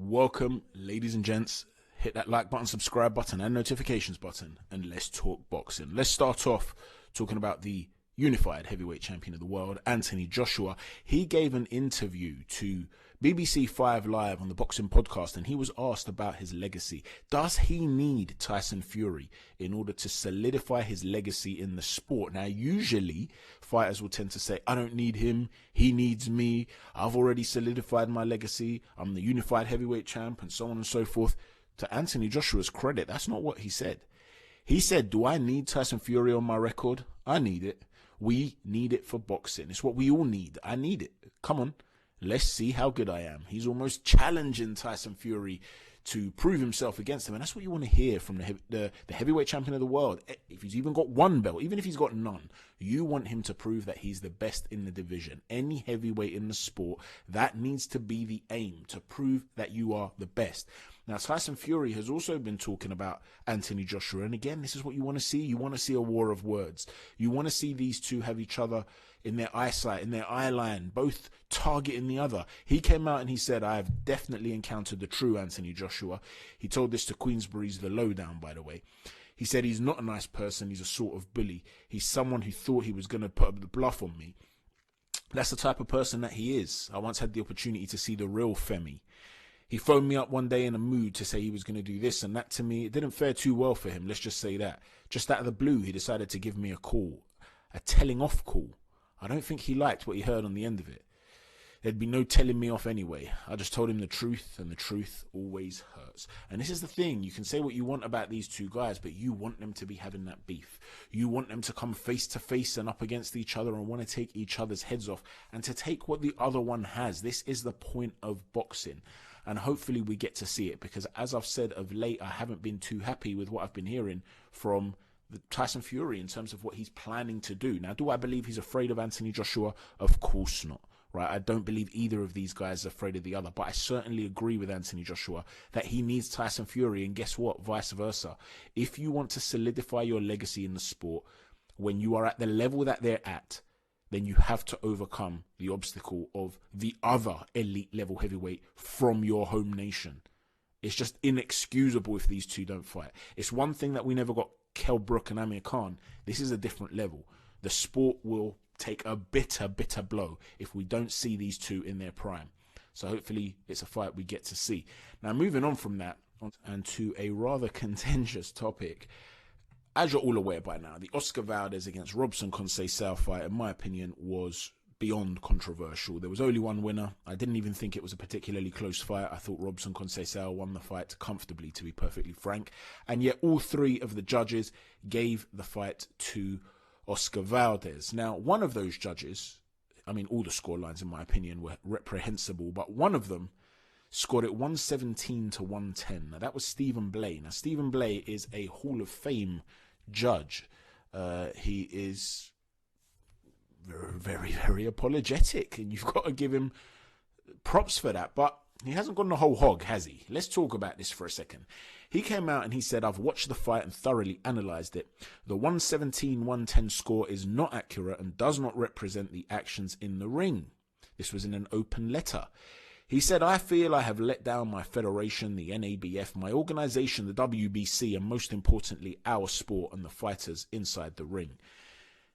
Welcome, ladies and gents. Hit that like button, subscribe button, and notifications button, and let's talk boxing. Let's start off talking about the unified heavyweight champion of the world, Anthony Joshua. He gave an interview to BBC 5 Live on the Boxing Podcast, and he was asked about his legacy. Does he need Tyson Fury in order to solidify his legacy in the sport? Now, usually fighters will tend to say, I don't need him, he needs me, I've already solidified my legacy, I'm the unified heavyweight champ, and so on and so forth. To Anthony Joshua's credit, that's not what he said. He said, do I need Tyson Fury on my record? I need it. We need it for boxing. It's what we all need. I need it. Come on. Let's see how good I am. He's almost challenging Tyson Fury to prove himself against him. And that's what you want to hear from the heavyweight champion of the world. If he's even got one belt, even if he's got none, you want him to prove that he's the best in the division. Any heavyweight in the sport, that needs to be the aim, to prove that you are the best. Now, Tyson Fury has also been talking about Anthony Joshua. And again, this is what you want to see. You want to see a war of words. You want to see these two have each other in their eyesight, in their eye line, both targeting the other. He came out and he said, I have definitely encountered the true Anthony Joshua. He told this to Queensbury's The Lowdown, by the way. He said he's not a nice person. He's a sort of bully. He's someone who thought he was going to put up the bluff on me. That's the type of person that he is. I once had the opportunity to see the real Femi. He phoned me up one day in a mood to say he was going to do this and that to me. It didn't fare too well for him, let's just say that. Just out of the blue, he decided to give me a call, a telling off call. I don't think he liked what he heard on the end of it. There'd be no telling me off anyway. I just told him the truth, and the truth always hurts. And this is the thing. You can say what you want about these two guys, but you want them to be having that beef. You want them to come face to face and up against each other and want to take each other's heads off and to take what the other one has. This is the point of boxing. And hopefully we get to see it, because as I've said of late, I haven't been too happy with what I've been hearing from Tyson Fury in terms of what he's planning to do. Now, do I believe he's afraid of Anthony Joshua? Of course not. Right? I don't believe either of these guys is afraid of the other, but I certainly agree with Anthony Joshua that he needs Tyson Fury, and guess what? Vice versa. If you want to solidify your legacy in the sport, when you are at the level that they're at, then you have to overcome the obstacle of the other elite level heavyweight from your home nation. It's just inexcusable if these two don't fight. It's one thing that we never got Kell Brook and Amir Khan. This is a different level. The sport will take a bitter blow if we don't see these two in their prime. So hopefully it's a fight we get to see. Now, moving on from that and to a rather contentious topic. As you're all aware by now, the Oscar Valdez against Robson Conceicao fight, in my opinion, was beyond controversial. There was only one winner. I didn't even think it was a particularly close fight. I thought Robson Conceicao won the fight comfortably, to be perfectly frank. And yet all three of the judges gave the fight to Oscar Valdez. Now, one of those judges, I mean, all the scorelines, in my opinion, were reprehensible, but one of them scored it 117 to 110. Now, that was Stephen Blea. Now, Stephen Blea is a Hall of Fame judge. He is very apologetic, and you've got to give him props for that. But he hasn't gone the whole hog, has he? Let's talk about this for a second. He came out and he said, I've watched the fight and thoroughly analysed it. The 117-110 score is not accurate and does not represent the actions in the ring. This was in an open letter. He said, I feel I have let down my federation, the NABF, my organisation, the WBC, and most importantly, our sport and the fighters inside the ring.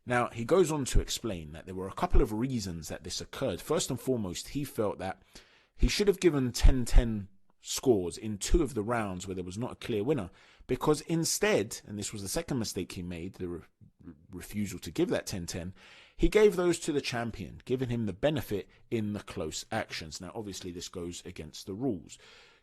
Now, he goes on to explain that there were a couple of reasons that this occurred. First and foremost, he felt that he should have given 10-10 scores in two of the rounds where there was not a clear winner, because instead, and this was the second mistake he made, the refusal to give that 10-10, he gave those to the champion, giving him the benefit in the close actions. Now, obviously, this goes against the rules.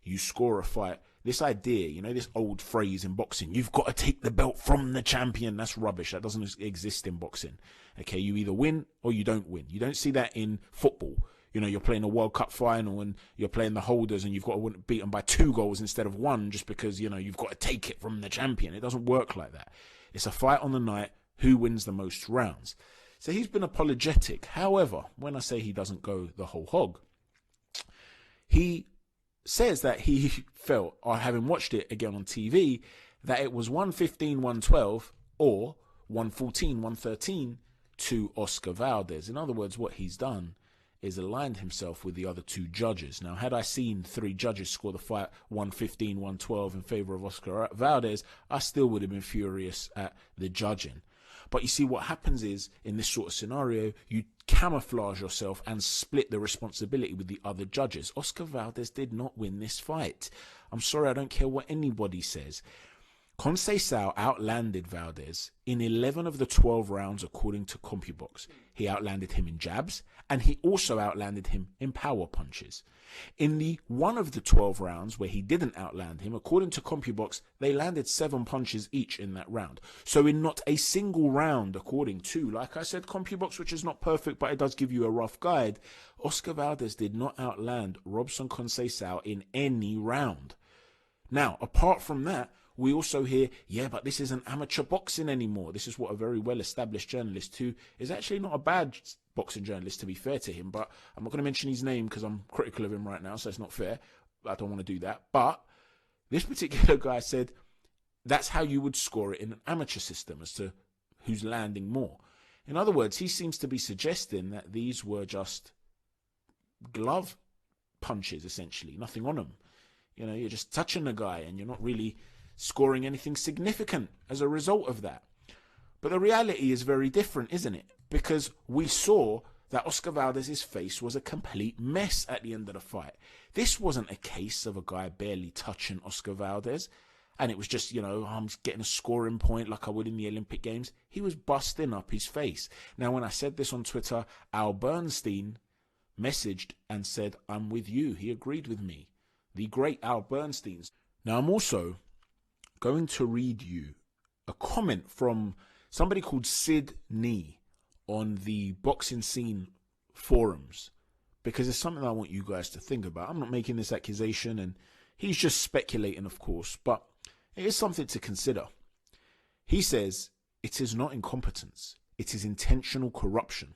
You score a fight. This idea, you know, this old phrase in boxing, you've got to take the belt from the champion. That's rubbish. That doesn't exist in boxing. Okay, you either win or you don't win. You don't see that in football. You know, you're playing a World Cup final and you're playing the holders and you've got to beat them by 2 goals instead of 1 just because, you know, you've got to take it from the champion. It doesn't work like that. It's a fight on the night. Who wins the most rounds? So he's been apologetic. However, when I say he doesn't go the whole hog, he says that he felt, or having watched it again on TV, that it was 115-112 or 114-113 to Oscar Valdez. In other words, what he's done is aligned himself with the other two judges. Now, had I seen 3 judges score the fight 115, 112 in favor of Oscar Valdez, I still would have been furious at the judging. But you see, what happens is, in this sort of scenario, you camouflage yourself and split the responsibility with the other judges. Oscar Valdez did not win this fight. I'm sorry, I don't care what anybody says. Conceicao outlanded Valdez in 11 of the 12 rounds according to CompuBox. He outlanded him in jabs, and he also outlanded him in power punches. In the one of the 12 rounds where he didn't outland him, according to CompuBox, they landed 7 punches each in that round. So in not a single round, according to, like I said, CompuBox, which is not perfect, but it does give you a rough guide, Oscar Valdez did not outland Robson Conceicao in any round. Now, apart from that, we also hear, yeah, but this isn't amateur boxing anymore. This is what a very well-established journalist, who is actually not a bad boxing journalist, to be fair to him, but I'm not going to mention his name because I'm critical of him right now, so it's not fair. I don't want to do that. But this particular guy said that's how you would score it in an amateur system, as to who's landing more. In other words, he seems to be suggesting that these were just glove punches, essentially, nothing on them. You know, you're just touching the guy and you're not really scoring anything significant as a result of that. But the reality is very different, isn't it? Because we saw that Oscar Valdez's face was a complete mess at the end of the fight. This wasn't a case of a guy barely touching Oscar Valdez, and it was just, you know, I'm getting a scoring point like I would in the Olympic Games. He was busting up his face. Now, when I said this on Twitter, Al Bernstein messaged and said, I'm with you. He agreed with me. The great Al Bernstein. Now, I'm also going to read you a comment from somebody called Sid Nee on the Boxing Scene forums, because it's something I want you guys to think about. I'm not making this accusation, and he's just speculating, of course, but it is something to consider. He says, it is not incompetence, it is intentional corruption.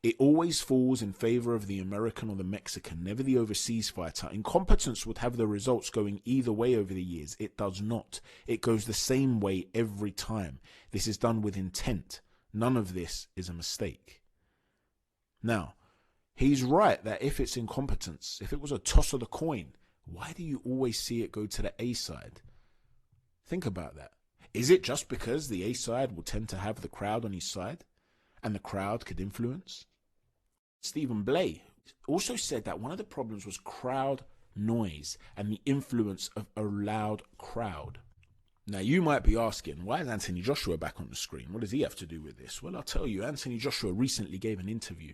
It always falls in favor of the American or the Mexican, never the overseas fighter. Incompetence would have the results going either way over the years. It does not. It goes the same way every time. This is done with intent. None of this is a mistake. Now, he's right that if it's incompetence, if it was a toss of the coin, why do you always see it go to the A side? Think about that. Is it just because the A side will tend to have the crowd on his side, and the crowd could influence? Stephen Blea also said that one of the problems was crowd noise and the influence of a loud crowd. Now, you might be asking, why is Anthony Joshua back on the screen? What does he have to do with this? Well, I'll tell you, Anthony Joshua recently gave an interview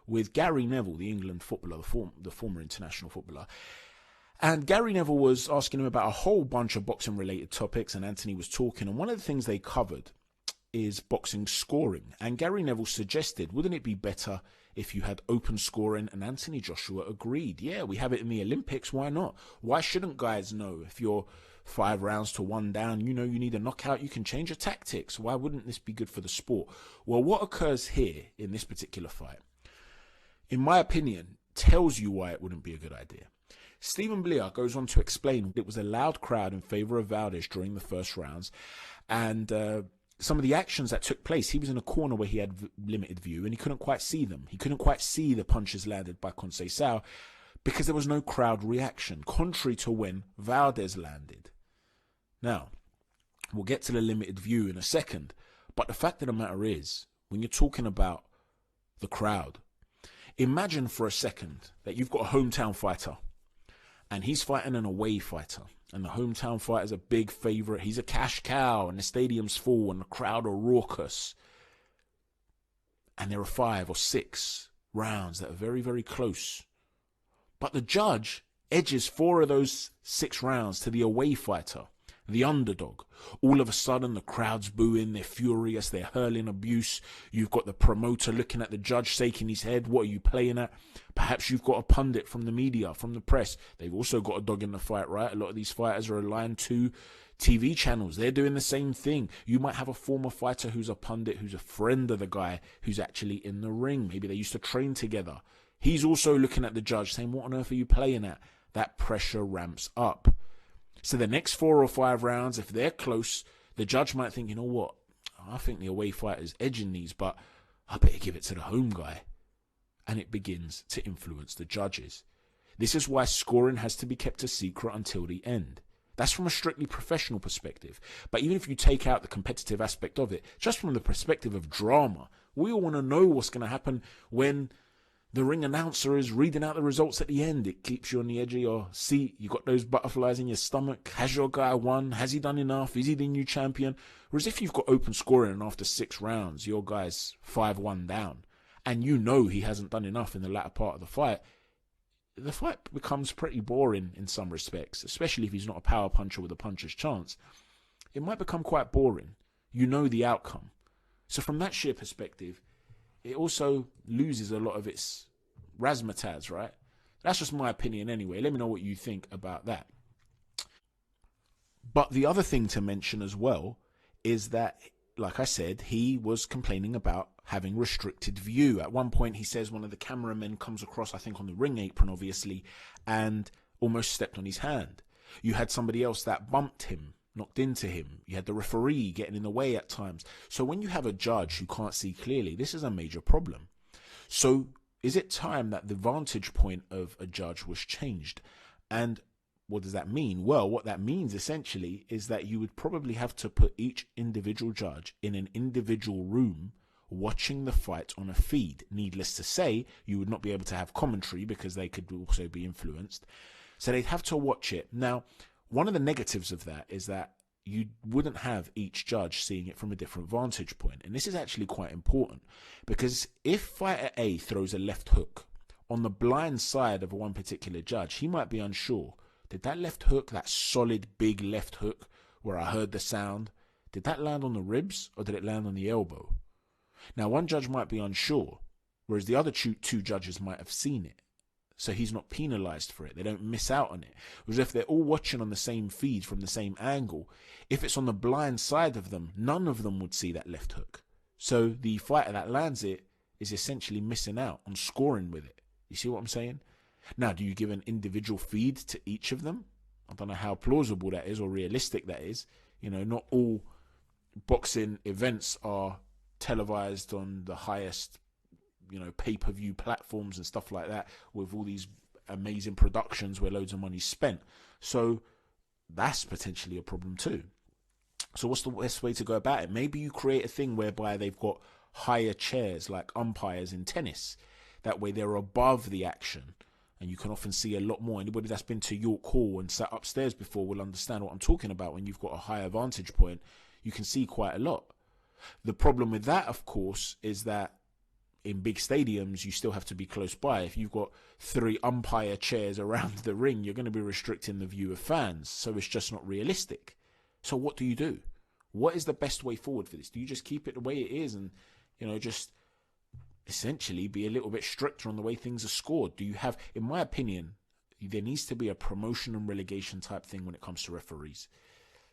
with Gary Neville, the England footballer, the former international footballer. And Gary Neville was asking him about a whole bunch of boxing-related topics, and Anthony was talking, and one of the things they covered is boxing scoring. And Gary Neville suggested, wouldn't it be better if you had open scoring? And Anthony Joshua agreed. Yeah, we have it in the Olympics. Why not? Why shouldn't guys know if you're 5 rounds to 1 down, you know you need a knockout, you can change your tactics? Why wouldn't this be good for the sport? Well, what occurs here in this particular fight, in my opinion, tells you why it wouldn't be a good idea. Stephen Blea goes on to explain it was a loud crowd in favor of Valdez during the first rounds, and some of the actions that took place, he was in a corner where he had limited view and he couldn't quite see them. He couldn't quite see the punches landed by Conceicao because there was no crowd reaction, contrary to when Valdez landed. Now, we'll get to the limited view in a second, but the fact of the matter is, when you're talking about the crowd, imagine for a second that you've got a hometown fighter and he's fighting an away fighter. And the hometown fighter's a big favourite. He's a cash cow, and the stadium's full, and the crowd are raucous. And there are 5 or 6 rounds that are very, very close. But the judge edges 4 of those 6 rounds to the away fighter, the underdog. All of a sudden, the crowd's booing, they're furious, they're hurling abuse. You've got the promoter looking at the judge, shaking his head. What are you playing at? Perhaps you've got a pundit from the media, from the press. They've also got a dog in the fight, right? A lot of these fighters are aligned to TV channels. They're doing the same thing. You might have a former fighter who's a pundit, who's a friend of the guy who's actually in the ring. Maybe they used to train together. He's also looking at the judge saying, what on earth are you playing at? That pressure ramps up. So the next 4 or 5 rounds, if they're close, the judge might think, you know what? I think the away fighter's edging these, but I better give it to the home guy. and it begins to influence the judges. This is why scoring has to be kept a secret until the end. That's from a strictly professional perspective. But even if you take out the competitive aspect of it, just from the perspective of drama, we all want to know what's going to happen when the ring announcer is reading out the results at the end. It keeps you on the edge of your seat. You got those butterflies in your stomach. Has your guy won? Has he done enough? Is he the new champion? Whereas if you've got open scoring and after 6 rounds, your guy's 5-1 down, and you know he hasn't done enough in the latter part of the fight becomes pretty boring in some respects, especially if he's not a power puncher with a puncher's chance. It might become quite boring. You know the outcome. So from that sheer perspective, it also loses a lot of its razzmatazz, right? That's just my opinion anyway. Let me know what you think about that. But the other thing to mention as well is that, like I said, he was complaining about having restricted view. At one point, he says one of the cameramen comes across, I think on the ring apron, obviously, and almost stepped on his hand. You had somebody else that bumped him, knocked into him. You had the referee getting in the way at times. So when you have a judge who can't see clearly, this is a major problem. So is it time that the vantage point of a judge was changed? And what does that mean? Well, what that means essentially is that you would probably have to put each individual judge in an individual room watching the fight on a feed. Needless to say, you would not be able to have commentary because they could also be influenced. So they'd have to watch it. Now, one of the negatives of that is that you wouldn't have each judge seeing it from a different vantage point. And this is actually quite important because if fighter A throws a left hook on the blind side of one particular judge, he might be unsure. Did that left hook, that solid big left hook where I heard the sound, did that land on the ribs or did it land on the elbow? Now, one judge might be unsure, whereas the other two judges might have seen it. So he's not penalised for it. They don't miss out on it. Whereas if they're all watching on the same feed from the same angle, if it's on the blind side of them, none of them would see that left hook. So the fighter that lands it is essentially missing out on scoring with it. You see what I'm saying? Now, do you give an individual feed to each of them? I don't know how plausible that is or realistic that is. You know, not all boxing events are televised on the highest, pay-per-view platforms and stuff like that with all these amazing productions where loads of money's spent. So that's potentially a problem too. So what's the best way to go about it? Maybe you create a thing whereby they've got higher chairs like umpires in tennis. That way they're above the action and you can often see a lot more. Anybody that's been to York Hall and sat upstairs before will understand what I'm talking about. When you've got a higher vantage point, you can see quite a lot. The problem with that, of course, is that in big stadiums, you still have to be close by. If you've got 3 umpire chairs around the ring, you're going to be restricting the view of fans. So it's just not realistic. So what do? What is the best way forward for this? Do you just keep it the way it is and, just essentially be a little bit stricter on the way things are scored? Do you have, in my opinion, there needs to be a promotion and relegation type thing when it comes to referees.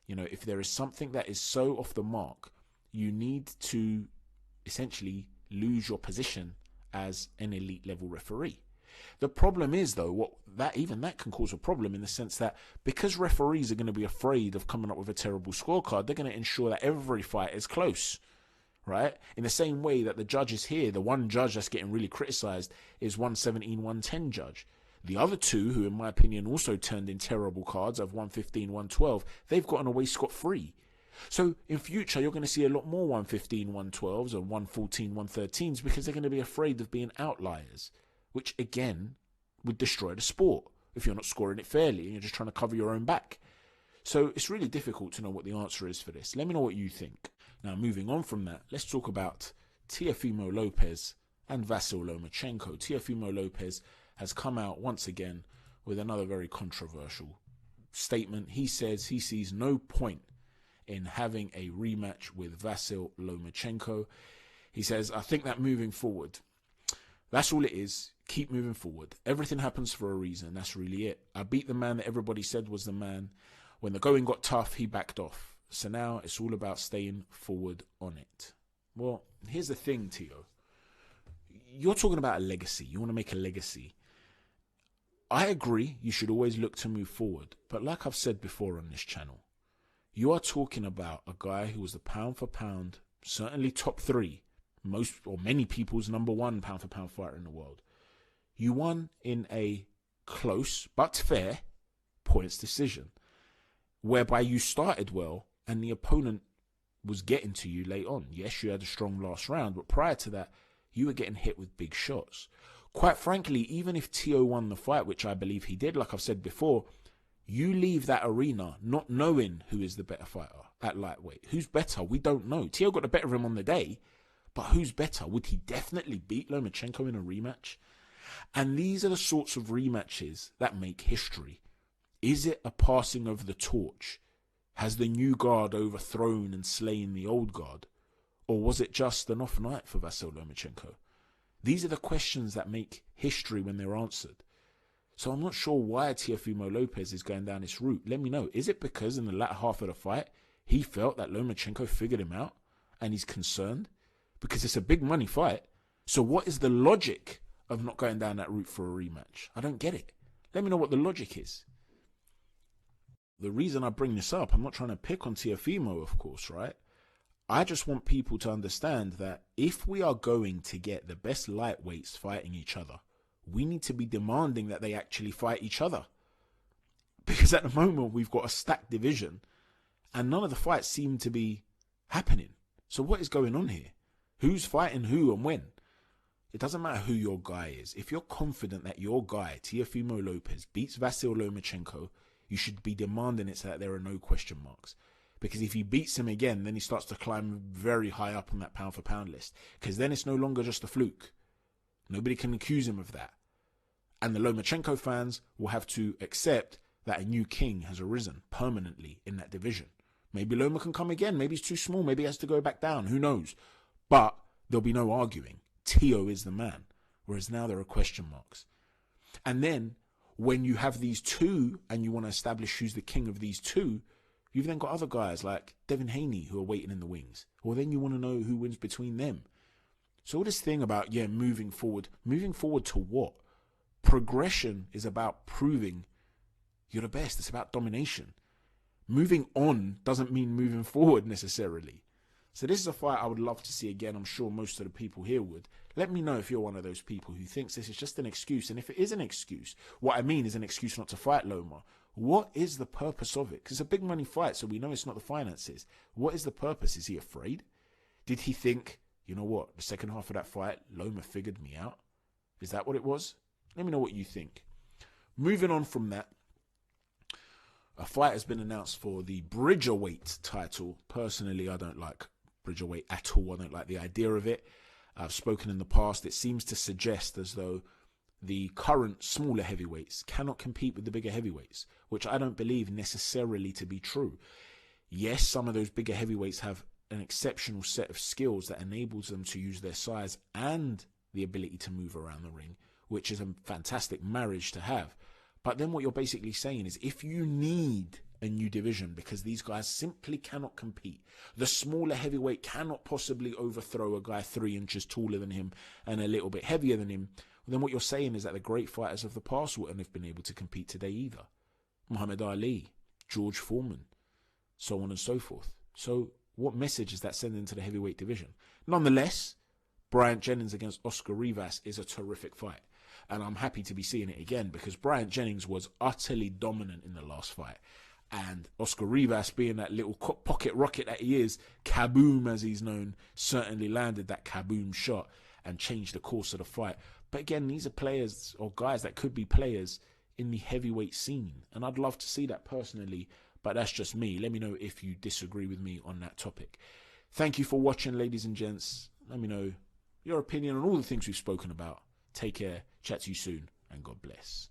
If there is something that is so off the mark, you need to essentially lose your position as an elite level referee. The problem is though, that can cause a problem in the sense that because referees are going to be afraid of coming up with a terrible scorecard, they're going to ensure that every fight is close, right? In the same way that the judges here, the one judge that's getting really criticised is 117, 110 judge. The other two, who in my opinion also turned in terrible cards of 115, 112, they've gotten away scot-free. So in future, you're going to see a lot more 115, 112s and 114, 113s because they're going to be afraid of being outliers, which again would destroy the sport if you're not scoring it fairly and you're just trying to cover your own back. So it's really difficult to know what the answer is for this. Let me know what you think. Now, moving on from that, let's talk about Teofimo Lopez and Vasyl Lomachenko. Teofimo Lopez has come out once again with another very controversial statement. He says he sees no point in having a rematch with Vasyl Lomachenko. He says, I think that moving forward, that's all it is. Keep moving forward. Everything happens for a reason. That's really it. I beat the man that everybody said was the man. When the going got tough, he backed off. So now it's all about staying forward on it. Well, here's the thing, Teo. You're talking about a legacy. You want to make a legacy. I agree you should always look to move forward. But like I've said before on this channel, you are talking about a guy who was the pound for pound, certainly top 3, most or many people's #1 pound-for-pound fighter in the world. You won in a close but fair points decision, whereby you started well and the opponent was getting to you late on. Yes, you had a strong last round, but prior to that, you were getting hit with big shots. Quite frankly, even if Teo won the fight, which I believe he did, like I've said before, you leave that arena not knowing who is the better fighter at lightweight. Who's better? We don't know. Teo got the better of him on the day, but who's better? Would he definitely beat Lomachenko in a rematch? And these are the sorts of rematches that make history. Is it a passing of the torch? Has the new guard overthrown and slain the old guard? Or was it just an off night for Vasyl Lomachenko? These are the questions that make history when they're answered. So I'm not sure why Teofimo Lopez is going down this route. Let me know. Is it because in the latter half of the fight, he felt that Lomachenko figured him out and he's concerned? Because it's a big money fight. So what is the logic of not going down that route for a rematch? I don't get it. Let me know what the logic is. The reason I bring this up, I'm not trying to pick on Tiafimo, of course, right? I just want people to understand that if we are going to get the best lightweights fighting each other, we need to be demanding that they actually fight each other. Because at the moment, we've got a stacked division and none of the fights seem to be happening. So what is going on here? Who's fighting who and when? It doesn't matter who your guy is. If you're confident that your guy, Teofimo Lopez, beats Vasyl Lomachenko, you should be demanding it so that there are no question marks. Because if he beats him again, then he starts to climb very high up on that pound-for-pound list. Because then it's no longer just a fluke. Nobody can accuse him of that. And the Lomachenko fans will have to accept that a new king has arisen permanently in that division. Maybe Loma can come again. Maybe he's too small. Maybe he has to go back down. Who knows? But there'll be no arguing. Teo is the man. Whereas now there are question marks. And then when you have these two and you want to establish who's the king of these two, you've then got other guys like Devin Haney who are waiting in the wings. Well, then you want to know who wins between them. So all this thing about, moving forward to what? Progression is about proving you're the best. It's about domination. Moving on doesn't mean moving forward necessarily. So this is a fight I would love to see again. I'm sure most of the people here would. Let me know if you're one of those people who thinks this is just an excuse. And if it is an excuse, what I mean is an excuse not to fight Loma. What is the purpose of it? Because it's a big money fight, so we know it's not the finances. What is the purpose? Is he afraid? Did he think, you know what, the second half of that fight, Loma figured me out? Is that what it was? Let me know what you think. Moving on from that, a fight has been announced for the Bridgerweight title. Personally, I don't like Bridgerweight at all. I don't like the idea of it. I've spoken in the past. It seems to suggest as though the current smaller heavyweights cannot compete with the bigger heavyweights, which I don't believe necessarily to be true. Yes, some of those bigger heavyweights have an exceptional set of skills that enables them to use their size and the ability to move around the ring, which is a fantastic marriage to have. But then what you're basically saying is if you need a new division because these guys simply cannot compete, the smaller heavyweight cannot possibly overthrow a guy 3 inches taller than him and a little bit heavier than him, then what you're saying is that the great fighters of the past wouldn't have been able to compete today either. Muhammad Ali, George Foreman, so on and so forth. So what message is that sending to the heavyweight division? Nonetheless, Bryant Jennings against Oscar Rivas is a terrific fight. And I'm happy to be seeing it again because Bryant Jennings was utterly dominant in the last fight. And Oscar Rivas, being that little pocket rocket that he is, kaboom as he's known, certainly landed that kaboom shot and changed the course of the fight. But again, these are players or guys that could be players in the heavyweight scene. And I'd love to see that personally, but that's just me. Let me know if you disagree with me on that topic. Thank you for watching, ladies and gents. Let me know your opinion on all the things we've spoken about. Take care, chat to you soon, and God bless.